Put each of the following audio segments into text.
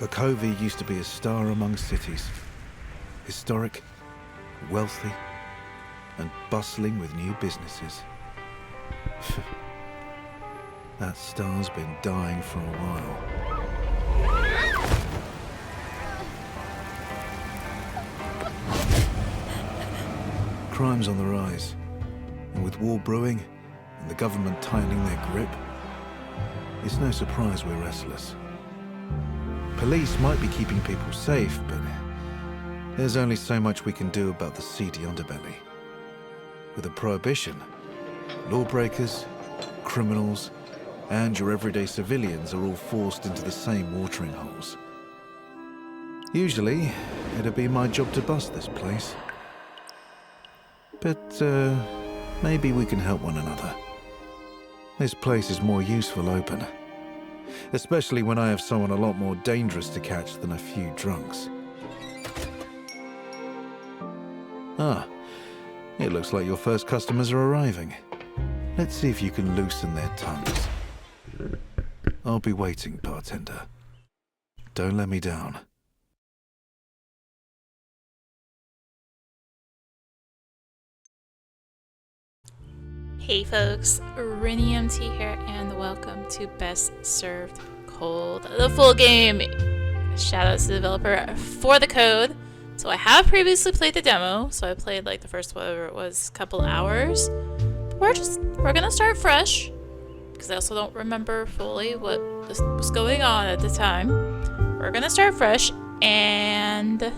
Bakovia used to be a star among cities. Historic, wealthy, and bustling with new businesses. That star's been dying for a while. Crime's on the rise, and with war brewing and the government tightening their grip, it's no surprise we're restless. Police might be keeping people safe, but there's only so much we can do about the seedy underbelly. With a prohibition, lawbreakers, criminals, and your everyday civilians are all forced into the same watering holes. Usually, it'd be my job to bust this place. But maybe we can help one another. This place is more useful open. Especially when I have someone a lot more dangerous to catch than a few drunks. Ah, it looks like your first customers are arriving. Let's see if you can loosen their tongues. I'll be waiting, bartender. Don't let me down. Hey folks, rinimt here, and welcome to Best Served Cold, the full game. Shout out to the developer for the code. So I have previously played the demo, so I played like the first, whatever it was, couple hours. We're gonna start fresh, because I also don't remember fully what was going on at the time. We're gonna start fresh and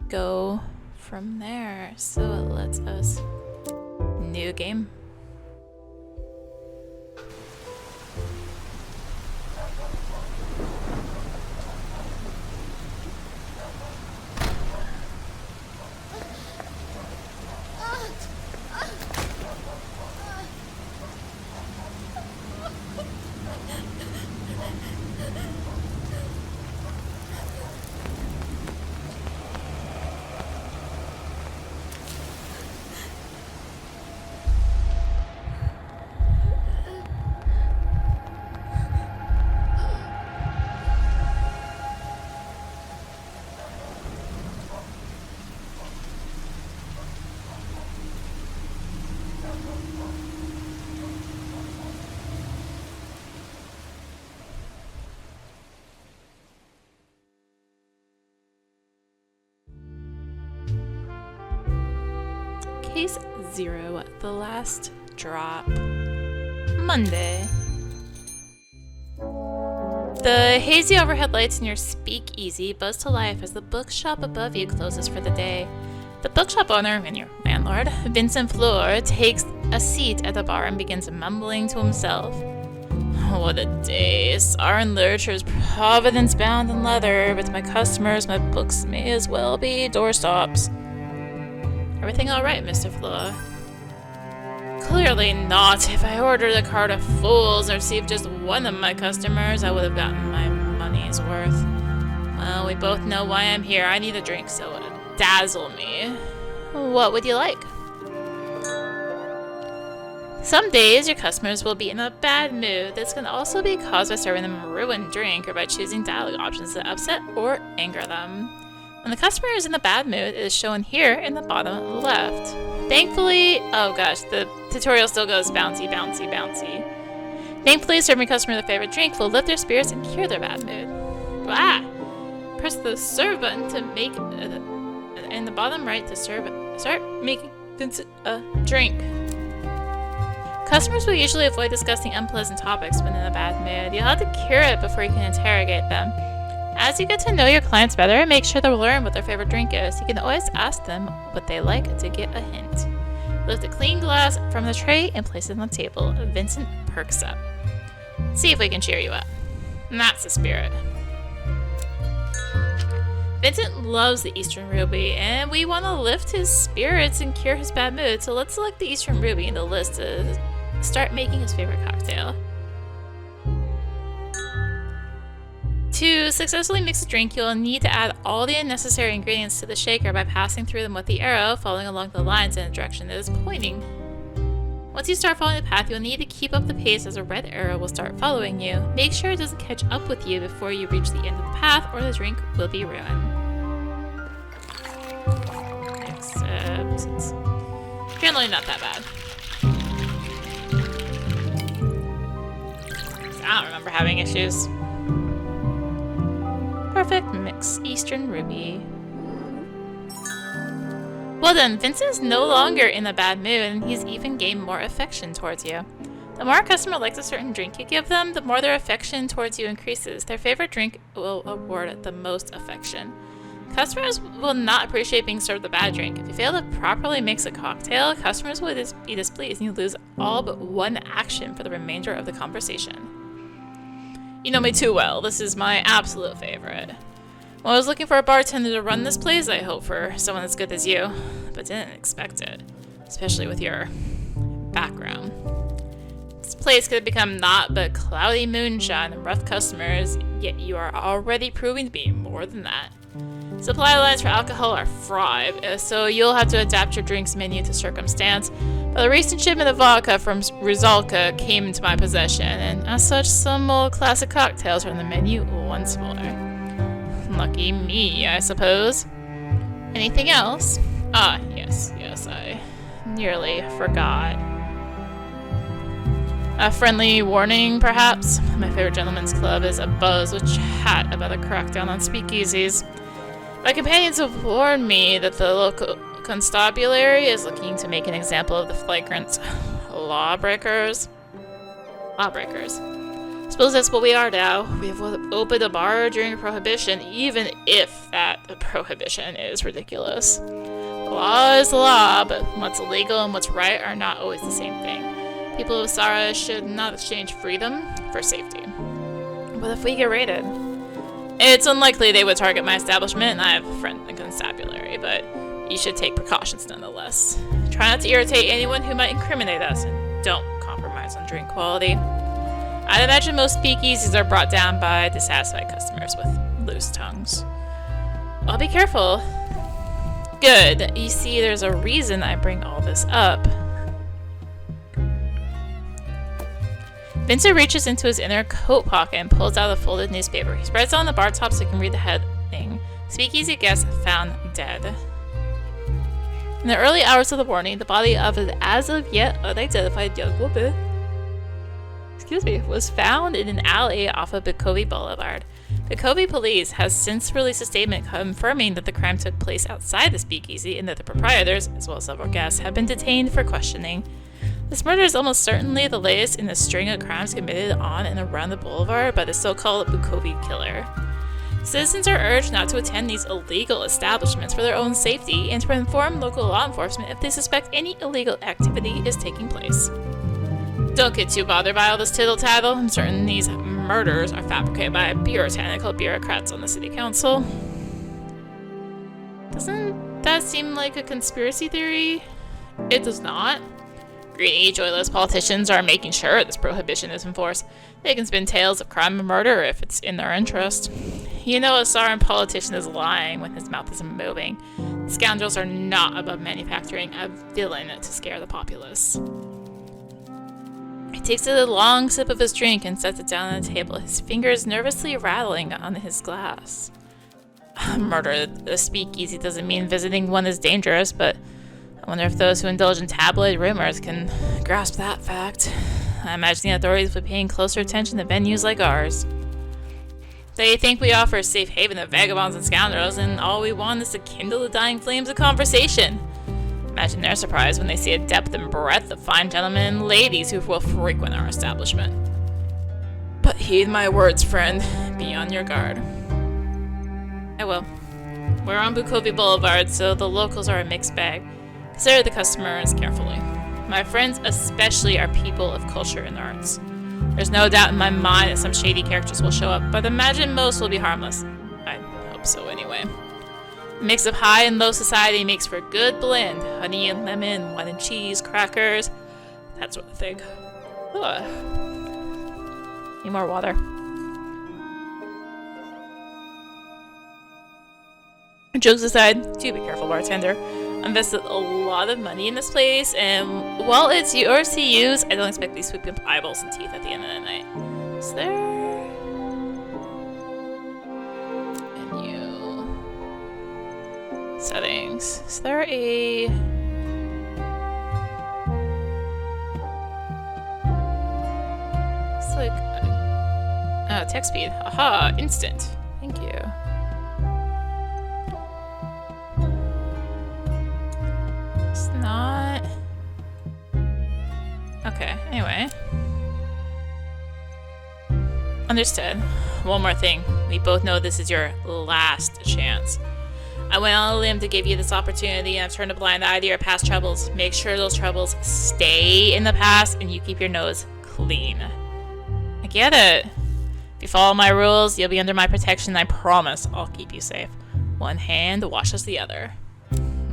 go from there. So it lets us new game. Case 0, the last drop. Monday. The hazy overhead lights in your speakeasy buzz to life as the bookshop above you closes for the day. The bookshop owner and your landlord, Vincent Fleur, takes a seat at the bar and begins mumbling to himself. What a day. Sarin literature is providence bound in leather, but to my customers, my books may as well be doorstops. Everything alright, Mr. Fleur? Clearly not. If I ordered a cart of fools and received just one of my customers, I would have gotten my money's worth. Well, we both know why I'm here. I need a drink, so it'll dazzle me. What would you like? Some days, your customers will be in a bad mood. This can also be caused by serving them a ruined drink or by choosing dialogue options that upset or anger them. When the customer is in a bad mood, it is shown here in the bottom left. Thankfully, oh gosh, the tutorial still goes bouncy, bouncy, bouncy. Thankfully, serving a customer their favorite drink will lift their spirits and cure their bad mood. Ah! Press the serve button to make, in the bottom right to start making a drink. Customers will usually avoid discussing unpleasant topics when in a bad mood. You'll have to cure it before you can interrogate them. As you get to know your clients better, make sure to learn what their favorite drink is. You can always ask them what they like to get a hint. Lift a clean glass from the tray and place it on the table. Vincent perks up. See if we can cheer you up. And that's the spirit. Vincent loves the Eastern Ruby, and we want to lift his spirits and cure his bad mood, so let's select the Eastern Ruby in the list to start making his favorite cocktail. To successfully mix a drink, you'll need to add all the necessary ingredients to the shaker by passing through them with the arrow, following along the lines in the direction it is pointing. Once you start following the path, you'll need to keep up the pace as a red arrow will start following you. Make sure it doesn't catch up with you before you reach the end of the path, or the drink will be ruined. Except it's generally not that bad. I don't remember having issues. Perfect mix, Eastern Ruby. Well done, Vincent's no longer in a bad mood, and he's even gained more affection towards you. The more a customer likes a certain drink you give them, the more their affection towards you increases. Their favorite drink will award the most affection. Customers will not appreciate being served a bad drink. If you fail to properly mix a cocktail, customers will be displeased, and you lose all but one action for the remainder of the conversation. You know me too well. This is my absolute favorite. When I was looking for a bartender to run this place, I hoped for someone as good as you, but didn't expect it, especially with your background. This place could have become naught but cloudy moonshine and rough customers, yet you are already proving to be more than that. Supply lines for alcohol are fraught, so you'll have to adapt your drinks menu to circumstance. But a recent shipment of vodka from Rizalka came into my possession, and as such, some old classic cocktails are on the menu once more. Lucky me, I suppose. Anything else? Yes, I nearly forgot. A friendly warning, perhaps? My favorite gentleman's club is abuzz with chat about a crackdown on speakeasies. My companions have warned me that the local constabulary is looking to make an example of the flagrant lawbreakers. Suppose that's what we are now. We have opened a bar during prohibition, even if that prohibition is ridiculous. The law is the law, but what's illegal and what's right are not always the same thing. People of Sara should not exchange freedom for safety. What if we get raided? It's unlikely they would target my establishment, and I have a friend in the constabulary, but you should take precautions nonetheless. Try not to irritate anyone who might incriminate us, and don't compromise on drink quality. I'd imagine most speakeasies are brought down by dissatisfied customers with loose tongues. I'll be careful. Good. You see, there's a reason I bring all this up. Vincent reaches into his inner coat pocket and pulls out a folded newspaper. He spreads it on the bar top so he can read the heading. Speakeasy guest found dead. In the early hours of the morning, the body of an as of yet unidentified young woman was found in an alley off of Bacovi Boulevard. Bacovi police has since released a statement confirming that the crime took place outside the speakeasy and that the proprietors, as well as several guests, have been detained for questioning. This murder is almost certainly the latest in a string of crimes committed on and around the boulevard by the so-called Bacovi killer. Citizens are urged not to attend these illegal establishments for their own safety and to inform local law enforcement if they suspect any illegal activity is taking place. Don't get too bothered by all this tittle-tattle. I'm certain these murders are fabricated by puritanical bureaucrats on the city council. Doesn't that seem like a conspiracy theory? It does not. Greedy, joyless politicians are making sure this prohibition is enforced. They can spin tales of crime and murder if it's in their interest. You know a Saran politician is lying when his mouth isn't moving. Scoundrels are not above manufacturing a villain to scare the populace. He takes a long sip of his drink and sets it down on the table, his fingers nervously rattling on his glass. Murder at a speakeasy doesn't mean visiting one is dangerous, but I wonder if those who indulge in tabloid rumors can grasp that fact. I imagine the authorities would be paying closer attention to venues like ours. They think we offer a safe haven to vagabonds and scoundrels, and all we want is to kindle the dying flames of conversation. Imagine their surprise when they see a depth and breadth of fine gentlemen and ladies who will frequent our establishment. But heed my words, friend. Be on your guard. I will. We're on Bukovi Boulevard, so the locals are a mixed bag. Consider the customers carefully. My friends especially are people of culture and arts. There's no doubt in my mind that some shady characters will show up, but imagine most will be harmless. I hope so anyway. A mix of high and low society makes for a good blend. Honey and lemon, wine and cheese, crackers, that sort of thing. Ugh. Need more water. Jokes aside, do be careful, bartender. invested a lot of money in this place, and while it's yours to use, I don't expect these sweeping up eyeballs and teeth at the end of the night. Is there... menu... settings. Is there a... it's like... oh, text speed. Aha! Instant. Thank you. It's not... okay, anyway. Understood. One more thing. We both know this is your last chance. I went on a limb to give you this opportunity, and I've turned a blind eye to your past troubles. Make sure those troubles stay in the past and you keep your nose clean. I get it. If you follow my rules, you'll be under my protection, and I promise I'll keep you safe. One hand washes the other.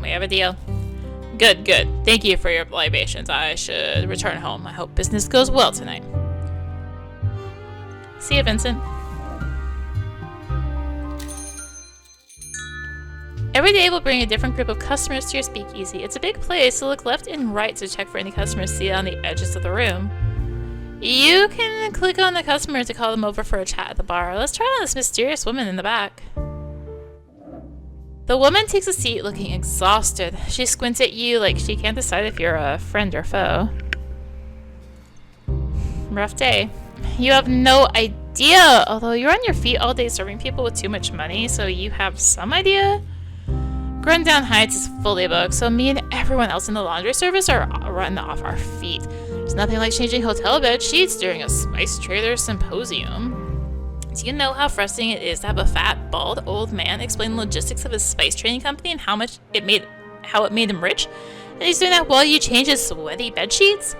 We have a deal. Good, good. Thank you for your libations. I should return home. I hope business goes well tonight. See you, Vincent. Every day will bring a different group of customers to your speakeasy. It's a big place, so look left and right to check for any customers seated on the edges of the room. You can click on the customer to call them over for a chat at the bar. Let's try on this mysterious woman in the back. The woman takes a seat looking exhausted. She squints at you like she can't decide if you're a friend or foe. Rough day. You have no idea, although you're on your feet all day serving people with too much money, so you have some idea? Rundown Heights is fully booked, so me and everyone else in the laundry service are run off our feet. There's nothing like changing hotel bed sheets during a spice trader symposium. Do you know how frustrating it is to have a fat, bald old man explain the logistics of his spice trading company and how it made him rich? And he's doing that while you change his sweaty bed sheets?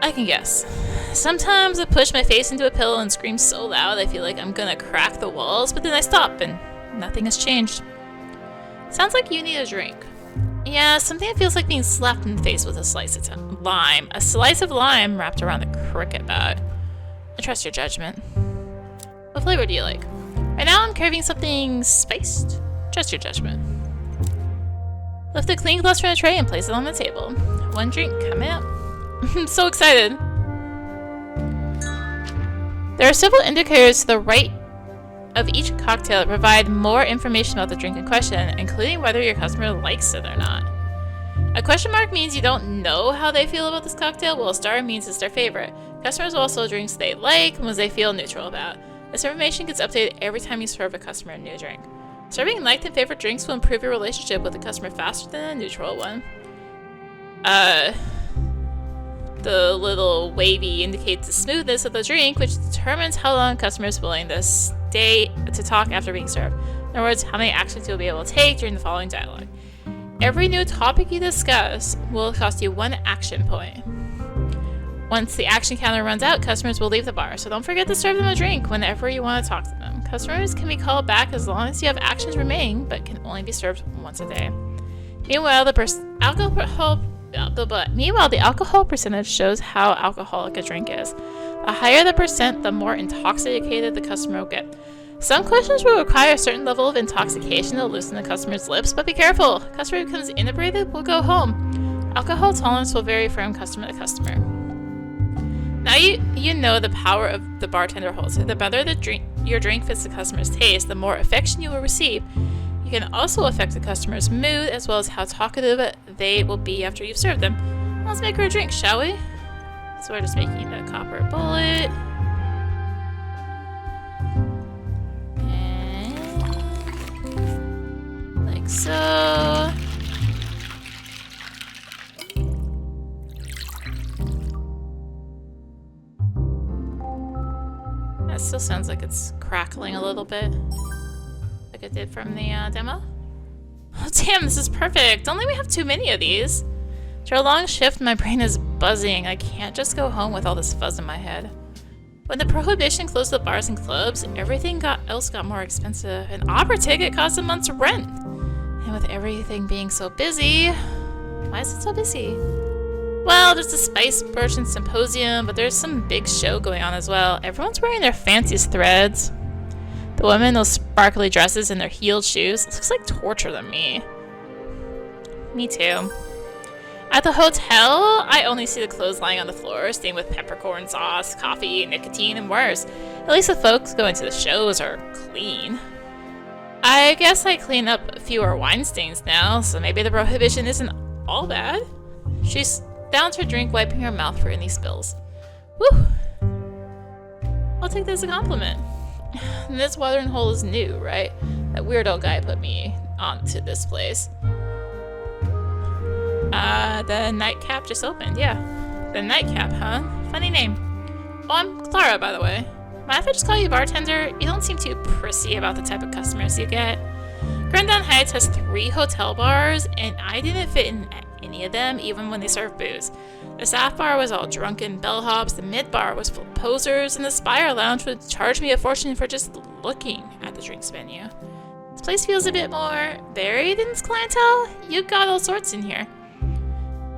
I can guess. Sometimes I push my face into a pillow and scream so loud I feel like I'm gonna crack the walls, but then I stop and nothing has changed. Sounds like you need a drink. Yeah, something that feels like being slapped in the face with a slice of lime. A slice of lime wrapped around a cricket bat. I trust your judgment. What flavor do you like? Right now I'm craving something spiced. Trust your judgment. Lift a clean glass from a tray and place it on the table. One drink coming up. I'm so excited. There are several indicators to the right of each cocktail that provide more information about the drink in question, including whether your customer likes it or not. A question mark means you don't know how they feel about this cocktail, while a star means it's their favorite. Customers will also drinks they like and ones they feel neutral about. This information gets updated every time you serve a customer a new drink. Serving liked and favorite drinks will improve your relationship with the customer faster than a neutral one. The little wavy indicates the smoothness of the drink, which determines how long a customer is willing to stay to talk after being served. In other words, how many actions you'll be able to take during the following dialogue. Every new topic you discuss will cost you 1 action point. Once the action counter runs out, customers will leave the bar, so don't forget to serve them a drink whenever you want to talk to them. Customers can be called back as long as you have actions remaining, but can only be served once a day. Meanwhile, the alcohol percentage shows how alcoholic a drink is. The higher the percent, the more intoxicated the customer will get. Some questions will require a certain level of intoxication to loosen the customer's lips, but be careful. If the customer becomes inebriated, will go home. Alcohol tolerance will vary from customer to customer. Now you know the power of the bartender holds. The better your drink fits the customer's taste, the more affection you will receive. You can also affect the customer's mood as well as how talkative they will be after you've served them. Let's make her a drink, shall we? So we're just making a copper bullet. And like so. That still sounds like it's crackling a little bit. Like it did from the demo. Oh damn, this is perfect. Don't let me have too many of these. After a long shift, my brain is buzzing. I can't just go home with all this fuzz in my head. When the prohibition closed the bars and clubs, everything else got more expensive. An opera ticket cost a month's rent. And with everything being so busy... Why is it so busy? Well, there's the Spice Merchant Symposium, but there's some big show going on as well. Everyone's wearing their fanciest threads. The women in those sparkly dresses and their heeled shoes. It looks like torture to me. Me too. At the hotel, I only see the clothes lying on the floor, stained with peppercorn sauce, coffee, nicotine, and worse. At least the folks going to the shows are clean. I guess I clean up fewer wine stains now, so maybe the prohibition isn't all bad. She's downed her drink, wiping her mouth for any spills. Whew! I'll take this as a compliment. And this watering hole is new, right? That weirdo guy put me onto this place. The nightcap just opened, yeah. The nightcap, huh? Funny name. Oh, I'm Clara, by the way. Mind if I just call you bartender? You don't seem too prissy about the type of customers you get. Grandin Heights has 3 hotel bars, and I didn't fit in at any of them, even when they served booze. The staff bar was all drunken bellhops, the mid bar was full of posers, and the Spire Lounge would charge me a fortune for just looking at the drinks menu. This place feels a bit more varied in its clientele. You got all sorts in here.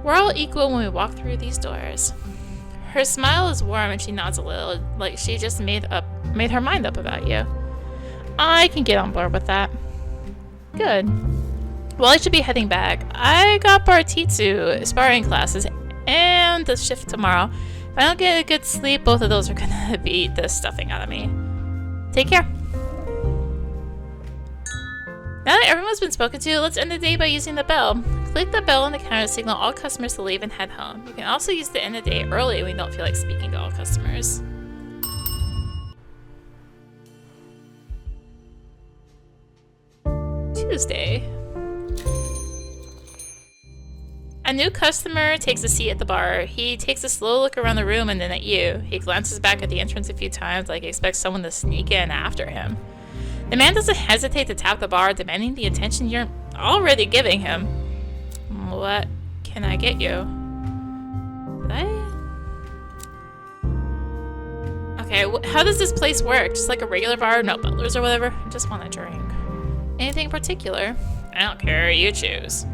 We're all equal when we walk through these doors. Her smile is warm and she nods a little, like she just made her mind up about you. I can get on board with that. Good. Well, I should be heading back. I got Bartitsu sparring classes and the shift tomorrow. If I don't get a good sleep, both of those are gonna beat the stuffing out of me. Take care. Now that everyone's been spoken to, let's end the day by using the bell. Click the bell on the counter to signal all customers to leave and head home. You can also use the end of the day early when you don't feel like speaking to all customers. Tuesday. A new customer takes a seat at the bar. He takes a slow look around the room and then at you. He glances back at the entrance a few times like he expects someone to sneak in after him. The man doesn't hesitate to tap the bar, demanding the attention you're already giving him. What can I get you? Okay, how does this place work? Just like a regular bar, no butlers or whatever? I just want a drink. Anything in particular? I don't care, you choose.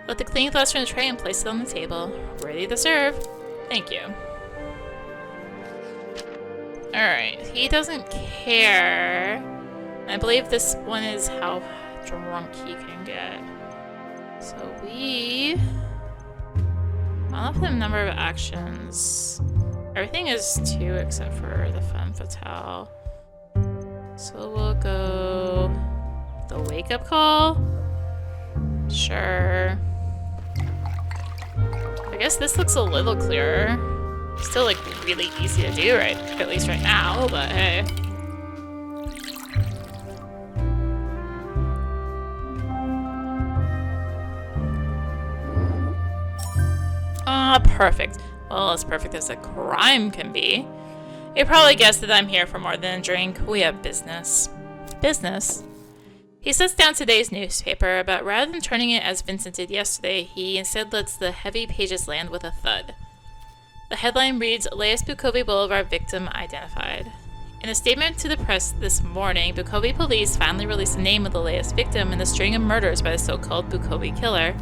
Let the clean glass from the tray and place it on the table. Ready to serve. Thank you. Alright, he doesn't care. I believe this one is how drunk he can get. So we unlock the number of actions. Everything is 2 except for the femme fatale. So we'll go the wake up call. Sure. I guess this looks a little clearer. Still like really easy to do, right? At least right now, but hey. Ah, perfect. Well, as perfect as a crime can be. You probably guessed that I'm here for more than a drink. We have business. Business? He sets down today's newspaper, but rather than turning it as Vincent did yesterday, he instead lets the heavy pages land with a thud. The headline reads, Layas Bukovi Boulevard victim identified. In a statement to the press this morning, Bukovi police finally released the name of the latest victim in the string of murders by the so-called Bukovi killer.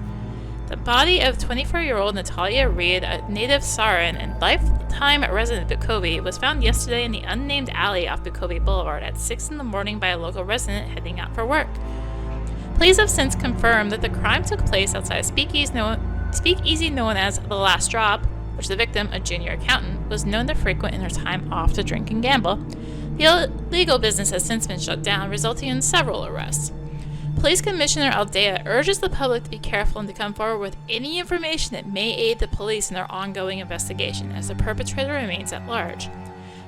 The body of 24-year-old Natalia Reed, a native Saran and lifetime resident of Bukovi, was found yesterday in the unnamed alley off Bukovi Boulevard at 6 in the morning by a local resident heading out for work. Police have since confirmed that the crime took place outside a speakeasy known as The Last Drop, which the victim, a junior accountant, was known to frequent in her time off to drink and gamble. The illegal business has since been shut down, resulting in several arrests. Police Commissioner Aldea urges the public to be careful and to come forward with any information that may aid the police in their ongoing investigation, as the perpetrator remains at large.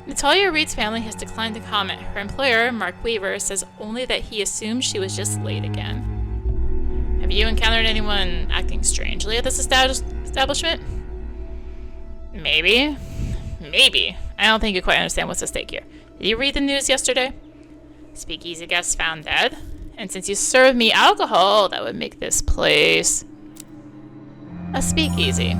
Natalia Reed's family has declined to comment. Her employer, Mark Weaver, says only that he assumes she was just late again. Have you encountered anyone acting strangely at this establishment? Maybe. I don't think you quite understand what's at stake here. Did you read the news yesterday? Speakeasy guests found dead. And since you served me alcohol, that would make this place a speakeasy.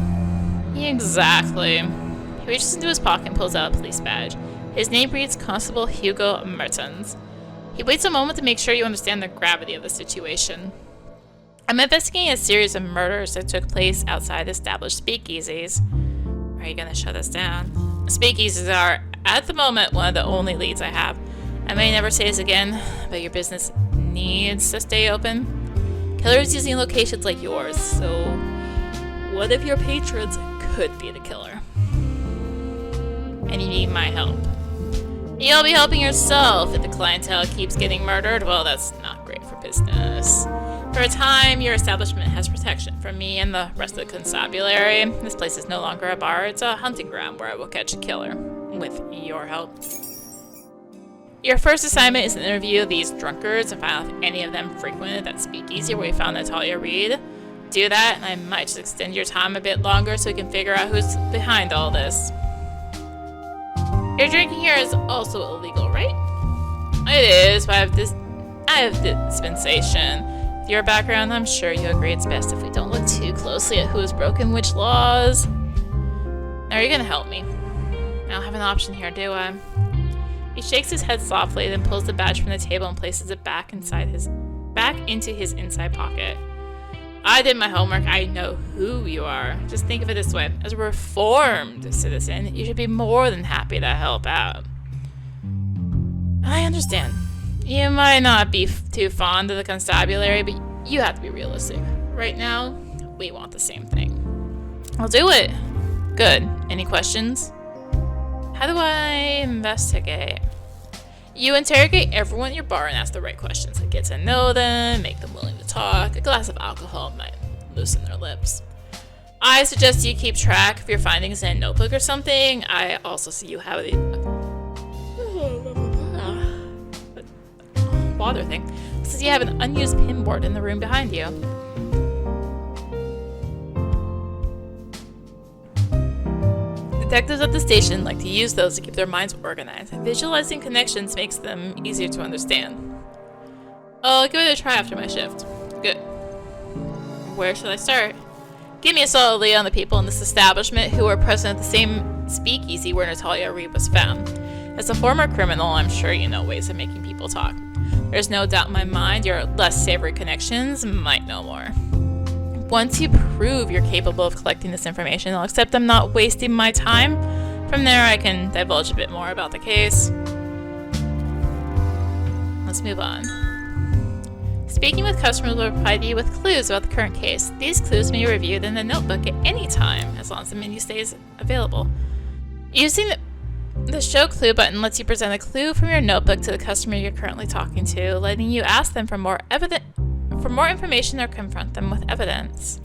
Exactly. He reaches into his pocket and pulls out a police badge. His name reads Constable Hugo Mertens. He waits a moment to make sure you understand the gravity of the situation. I'm investigating a series of murders that took place outside established speakeasies. Are you gonna shut us down? Speakeasies are, at the moment, one of the only leads I have. I may never say this again, but your business needs to stay open. Killers using locations like yours, so what if your patrons could be the killer? And you need my help. You'll be helping yourself if the clientele keeps getting murdered. Well, that's not great for business. For a time, your establishment has protection from me and the rest of the constabulary. This place is no longer a bar, it's a hunting ground where I will catch a killer. With your help. Your first assignment is to interview these drunkards and find out if any of them frequented that speakeasy where we found Natalia Reed. Do that, and I might just extend your time a bit longer so we can figure out who's behind all this. Your drinking here is also illegal, right? It is, but I have dispensation. With your background, I'm sure you agree it's best if we don't look too closely at who has broken which laws. Now, are you gonna help me? I don't have an option here, do I? He shakes his head softly, then pulls the badge from the table and places it back into his inside pocket. I did my homework. I know who you are. Just think of it this way. As a reformed citizen, you should be more than happy to help out. I understand. You might not be too fond of the constabulary, but you have to be realistic. Right now, we want the same thing. I'll do it. Good. Any questions? How do I investigate? You interrogate everyone at your bar and ask the right questions. Like get to know them, make them willing to talk. A glass of alcohol might loosen their lips. I suggest you keep track of your findings in a notebook or something. I also see you have the water thing. Says you have an unused pinboard in the room behind you. Detectives at the station like to use those to keep their minds organized. Visualizing connections makes them easier to understand. I'll give it a try after my shift. Good. Where should I start? Give me a solid lead on the people in this establishment who were present at the same speakeasy where Natalia Reed was found. As a former criminal, I'm sure you know ways of making people talk. There's no doubt in my mind your less savory connections might know more. Once you prove you're capable of collecting this information, I'll accept I'm not wasting my time. From there, I can divulge a bit more about the case. Let's move on. Speaking with customers will provide you with clues about the current case. These clues may be reviewed in the notebook at any time, as long as the menu stays available. Using the Show Clue button lets you present a clue from your notebook to the customer you're currently talking to, letting you ask them for more information or confront them with evidence.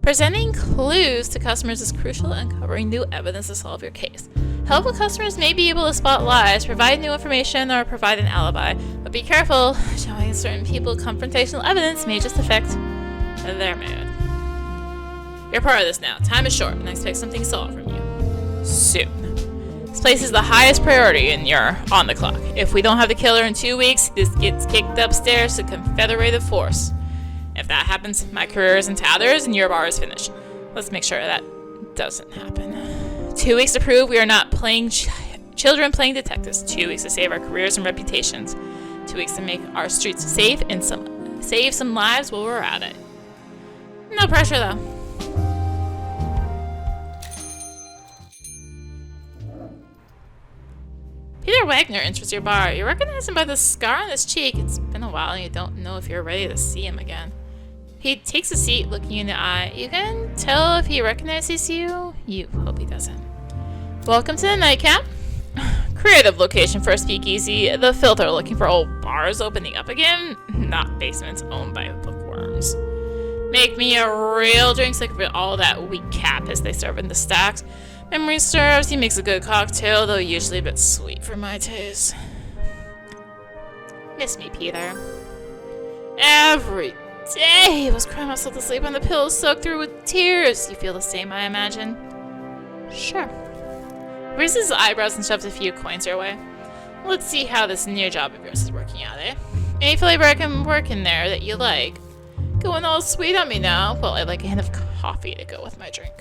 Presenting clues to customers is crucial in uncovering new evidence to solve your case. Helpful customers may be able to spot lies, provide new information, or provide an alibi, but be careful. Showing certain people confrontational evidence may just affect their mood. You're part of this now. Time is short, and I expect something solid from you. Soon. This place is the highest priority, and you're on the clock. If we don't have the killer in 2 weeks, this gets kicked upstairs to Confederated Force. If that happens, my career is in tatters and your bar is finished. Let's make sure that doesn't happen. 2 weeks to prove we are not playing children playing detectives. 2 weeks to save our careers and reputations. 2 weeks to make our streets safe and save some lives while we're at it. No pressure though. Peter Wagner enters your bar. You recognize him by the scar on his cheek. It's been a while and you don't know if you're ready to see him again. He takes a seat, looking you in the eye. You can tell if he recognizes you. You hope he doesn't. Welcome to the nightcap. Creative location for a speakeasy. The filter looking for old bars opening up again. Not basements owned by bookworms. Make me a real drink so I can fit all that weak cap as they serve in the stacks. Memory serves, he makes a good cocktail, though usually a bit sweet for my taste. Miss me, Peter. Every day he was crying myself to sleep on the pillows soaked through with tears. You feel the same, I imagine? Sure. He raises his eyebrows and shoves a few coins your way. Let's see how this new job of yours is working out, eh? Any flavor I can work in there that you like? Going all sweet on me now? Well, I'd like a hint of coffee to go with my drink.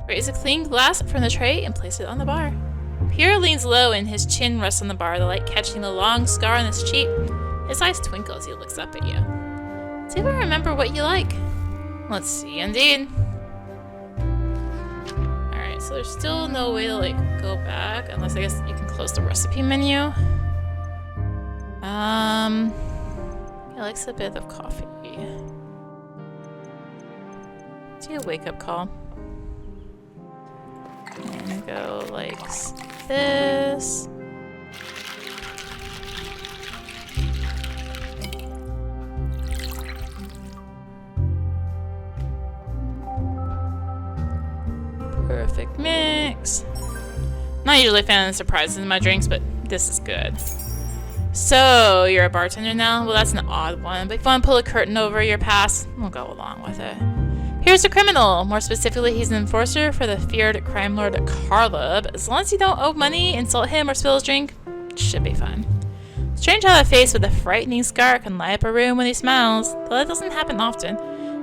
Raise a clean glass from the tray and place it on the bar. Pierre leans low and his chin rests on the bar, the light catching the long scar on his cheek. His eyes twinkle as he looks up at you. See if I remember what you like. Let's see, indeed. Alright, so there's still no way to, go back, unless I guess you can close the recipe menu. He likes a bit of coffee. Do a wake-up call. And go like this. Perfect mix. Not usually a fan of surprises in my drinks, but this is good. So, you're a bartender now? Well, that's an odd one, but if you want to pull a curtain over your past, we'll go along with it. Here's a criminal. More specifically, he's an enforcer for the feared crime lord Carlub. As long as you don't owe money, insult him, or spill his drink, should be fine. Strange how a face with a frightening scar can light up a room when he smiles, though that doesn't happen often.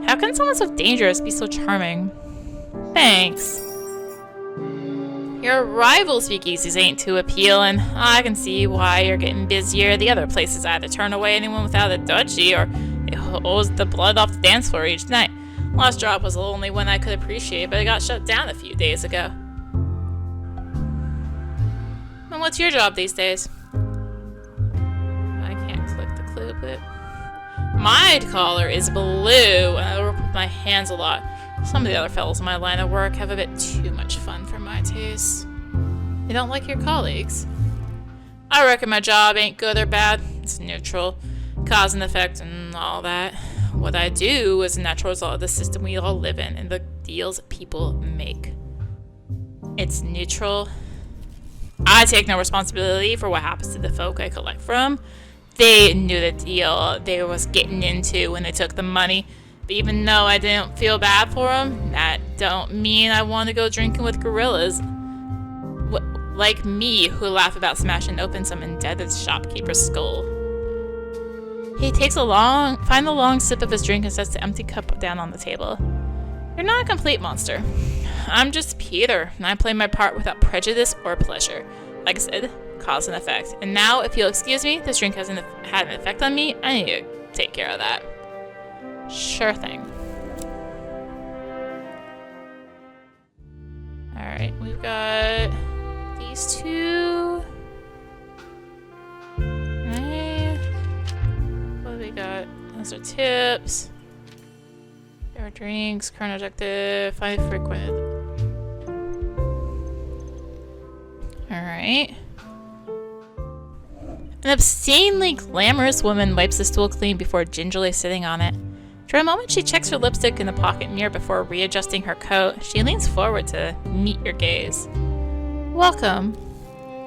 How can someone so dangerous be so charming? Thanks. Your rival speakeasies ain't too appealing. I can see why you're getting busier. The other places either turn away anyone without a dodgy, or it hose the blood off the dance floor each night. Last drop was the only one I could appreciate, but it got shut down a few days ago. And what's your job these days? I can't click the clue, but... My collar is blue, and I work with my hands a lot. Some of the other fellows in my line of work have a bit too much fun for my taste. You don't like your colleagues? I reckon my job ain't good or bad. It's neutral. Cause and effect and all that. What I do is a natural result of the system we all live in and the deals people make. It's neutral. I take no responsibility for what happens to the folk I collect from. They knew the deal they was getting into when they took the money. But even though I didn't feel bad for them, that don't mean I want to go drinking with gorillas like me, who laugh about smashing open some indebted shopkeeper's skull. He takes a long sip of his drink and sets the empty cup down on the table. You're not a complete monster. I'm just Peter, and I play my part without prejudice or pleasure. Like I said, cause and effect. And now, if you'll excuse me, this drink hasn't had an effect on me. I need to take care of that. Sure thing. Alright, we've got these two. Okay. What do we got? Those are tips. There are drinks, current objective, 5 frequent. Alright. An obscenely glamorous woman wipes the stool clean before gingerly sitting on it. For a moment, she checks her lipstick in the pocket mirror before readjusting her coat. She leans forward to meet your gaze. Welcome.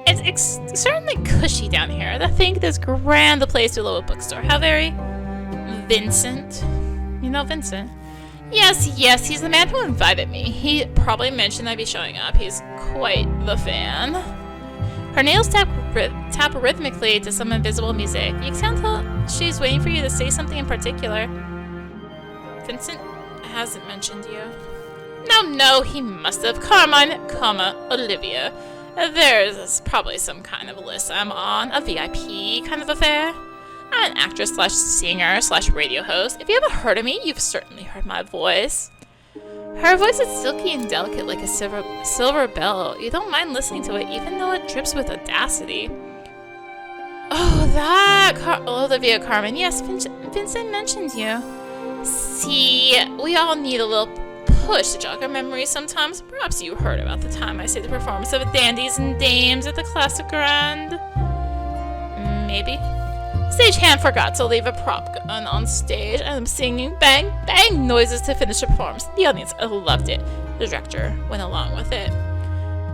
It's certainly cushy down here. I think this grand a place below a bookstore. How very... Vincent. You know Vincent? Yes, he's the man who invited me. He probably mentioned I'd be showing up. He's quite the fan. Her nails tap rhythmically to some invisible music. You can tell she's waiting for you to say something in particular. Vincent hasn't mentioned you. No, he must have. Carmine, Olivia. There's probably some kind of list I'm on. A VIP kind of affair. I'm an actress / singer / radio host. If you haven't heard of me, you've certainly heard my voice. Her voice is silky and delicate like a silver bell. You don't mind listening to it, even though it drips with audacity. Oh, that Olivia Carmen. Yes, Vincent mentioned you. See, we all need a little push to jog our memories sometimes. Perhaps you heard about the time I saved the performance of dandies and dames at the Classic Grand. Maybe. Stagehand forgot to leave a prop gun on stage, and I'm singing bang, bang noises to finish the performance. The audience loved it. The director went along with it.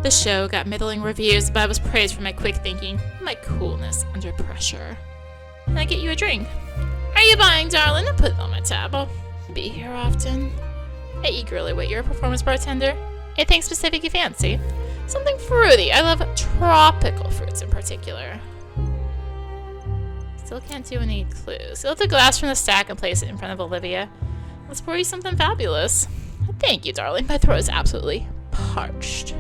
The show got middling reviews, but I was praised for my quick thinking, my coolness under pressure. Can I get you a drink? Are you buying, darling? I'll put it on my tab. I'll be here often. I eagerly wait your performance, bartender. Anything specific you fancy? Something fruity. I love tropical fruits in particular. Still can't do any clues. Lift the glass from the stack and place it in front of Olivia. Let's pour you something fabulous. Thank you, darling. My throat is absolutely parched.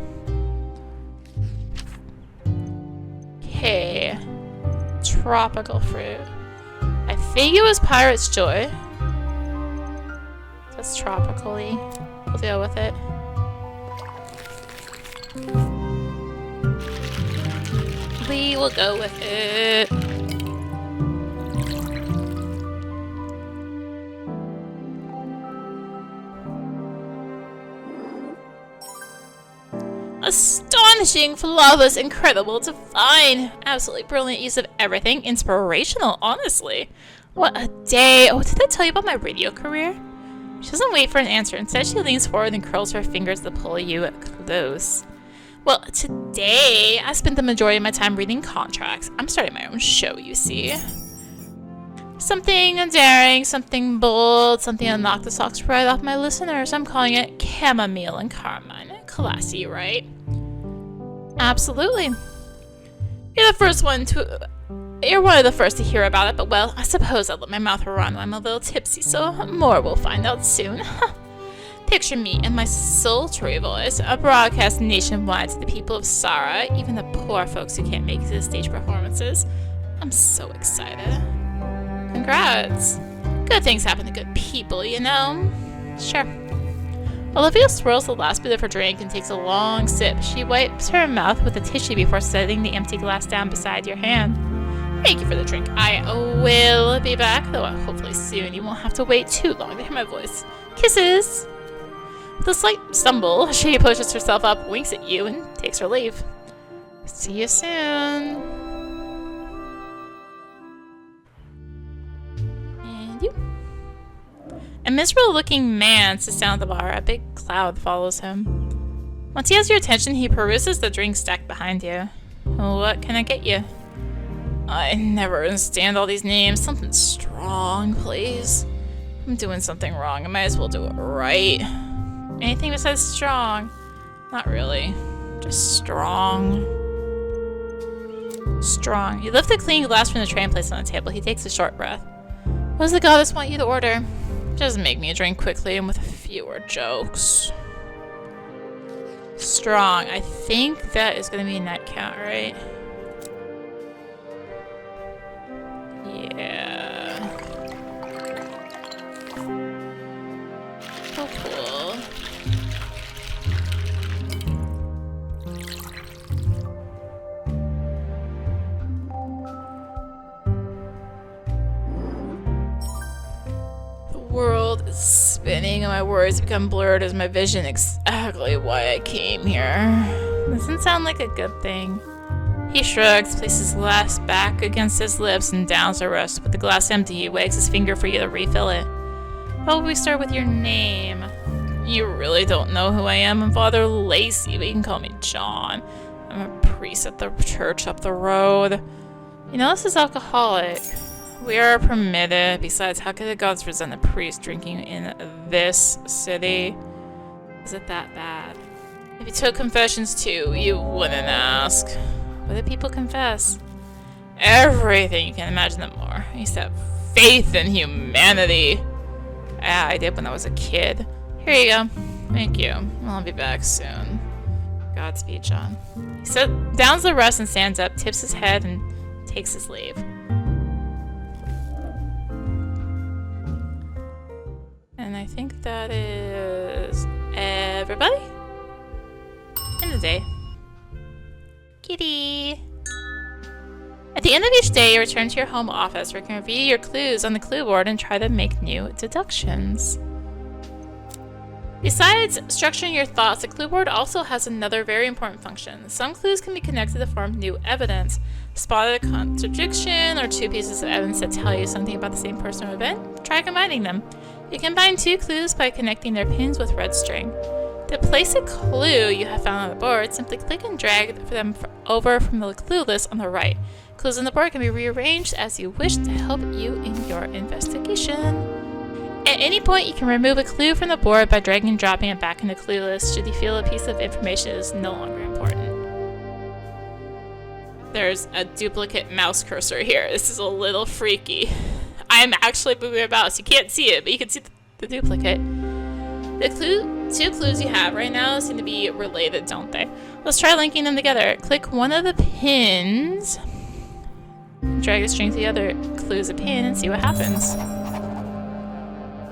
Okay. Tropical fruit. I think it was Pirate's Joy. That's tropically. We'll deal with it. We will go with it. Astonishing, flawless, incredible, divine. Absolutely brilliant use of everything. Inspirational, honestly. What a day. Oh, did I tell you about my radio career? She doesn't wait for an answer. Instead, she leans forward and curls her fingers to pull you close. Well, today, I spent the majority of my time reading contracts. I'm starting my own show, you see. Something daring, something bold, something to knock the socks right off my listeners. I'm calling it Chamomile and Carmine. Classy, right? Absolutely. You're one of the first to hear about it, but well, I suppose I'll let my mouth run when I'm a little tipsy, so more we'll find out soon. Picture me and my sultry voice, a broadcast nationwide to the people of Sarah, even the poor folks who can't make it to stage performances. I'm so excited. Congrats. Good things happen to good people, you know? Sure. Olivia swirls the last bit of her drink and takes a long sip. She wipes her mouth with a tissue before setting the empty glass down beside your hand. Thank you for the drink. I will be back, though hopefully soon. You won't have to wait too long to hear my voice. Kisses! With a slight stumble, she pushes herself up, winks at you, and takes her leave. See you soon. And you. A miserable-looking man sits down at the bar. A big cloud follows him. Once he has your attention, he peruses the drink stacked behind you. What can I get you? I never understand all these names. Something strong, please. I'm doing something wrong. I might as well do it right. Anything besides strong? Not really. Just strong. Strong. You lift a clean glass from the tray and place it on the table. He takes a short breath. What does the goddess want you to order? Just make me a drink quickly and with fewer jokes. Strong. I think that is going to be a net count, right? Yeah. Oh, cool. The world is spinning and my words become blurred as my vision exactly why I came here. Doesn't sound like a good thing. He shrugs, places the glass back against his lips, and downs the rest. With the glass empty, he wags his finger for you to refill it. How about we start with your name? You really don't know who I am. I'm Father Lacey, but you can call me John. I'm a priest at the church up the road. You know, this is alcoholic. We are permitted. Besides, how could the gods present a priest drinking in this city? Is it that bad? If you took confessions too, you wouldn't ask. What do people confess? Everything you can imagine and more. I used to have faith in humanity. Yeah, I did when I was a kid. Here you go. Thank you. I'll be back soon. Godspeed, John. He downs the rest and stands up, tips his head, and takes his leave. And I think that is everybody in the day. Kitty. At the end of each day, you return to your home office where you can review your clues on the clue board and try to make new deductions. Besides structuring your thoughts, the clue board also has another very important function. Some clues can be connected to form new evidence. Spotted a contradiction or two pieces of evidence that tell you something about the same person or event? Try combining them. You can combine two clues by connecting their pins with red string. To place a clue you have found on the board, simply click and drag them over from the clue list on the right. Clues on the board can be rearranged as you wish to help you in your investigation. At any point, you can remove a clue from the board by dragging and dropping it back in the clue list should you feel a piece of information is no longer important. There's a duplicate mouse cursor here. This is a little freaky. I'm actually moving a mouse. You can't see it, but you can see the duplicate. The two clues you have right now seem to be related, don't they? Let's try linking them together. Click one of the pins, drag a string to the other clue's a pin, and see what happens.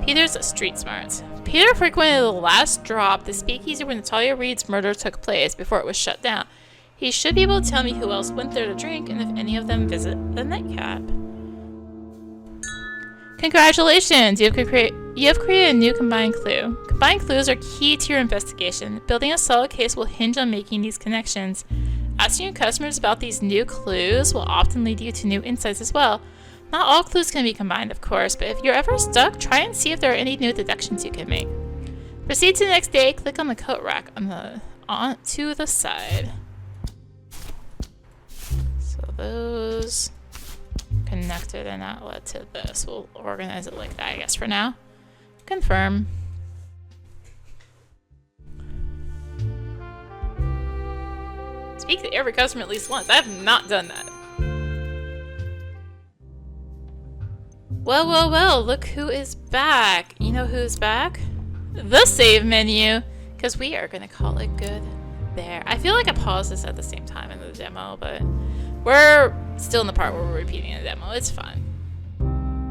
Peter's street smarts. Peter frequented the last drop, the speakeasy where Natalia Reed's murder took place before it was shut down. He should be able to tell me who else went there to drink and if any of them visit the nightcap. Congratulations! You have created a new combined clue. Combined clues are key to your investigation. Building a solid case will hinge on making these connections. Asking your customers about these new clues will often lead you to new insights as well. Not all clues can be combined, of course, but if you're ever stuck, try and see if there are any new deductions you can make. Proceed to the next day. Click on the coat rack to the side. So those connected and that led to this. We'll organize it like that, I guess, for now. Confirm. Speak to every customer at least once. I have not done that. Well, well, well, look who is back. You know who's back? The save menu. Because we are going to call it good there. I feel like I paused this at the same time in the demo, but we're still in the part where we're repeating the demo. It's fun.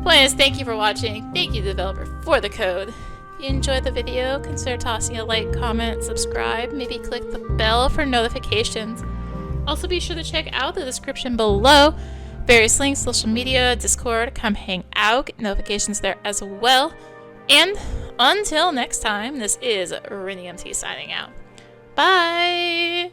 Point is, thank you for watching. Thank you, developer, for the code. If you enjoyed the video, consider tossing a like, comment, subscribe, maybe click the bell for notifications. Also be sure to check out the description below. Various links, social media, Discord, come hang out, get notifications there as well. And until next time, this is rinimt signing out. Bye!